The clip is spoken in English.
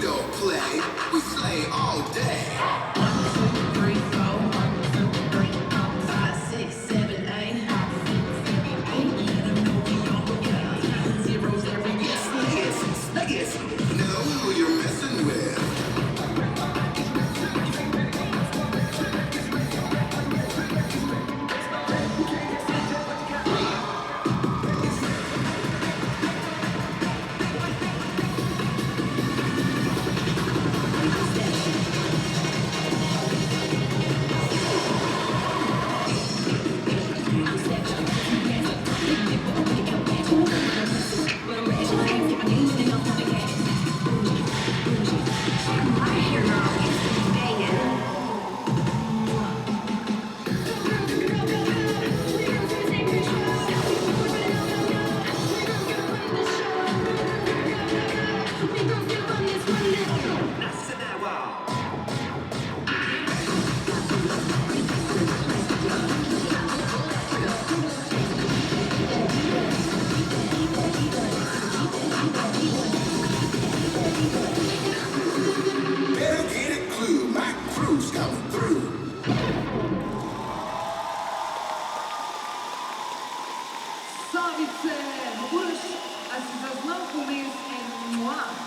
don't play, we slay all day. 1, 2, 3, 4. 1, 2, 3, 4, 5, 6, 7, 8. Let 'em know we on the way. Zeros every year. Slay it. Know who you're messing with. Better get a clue, my crew's coming through. Salve, Bush! A situação começa em moi.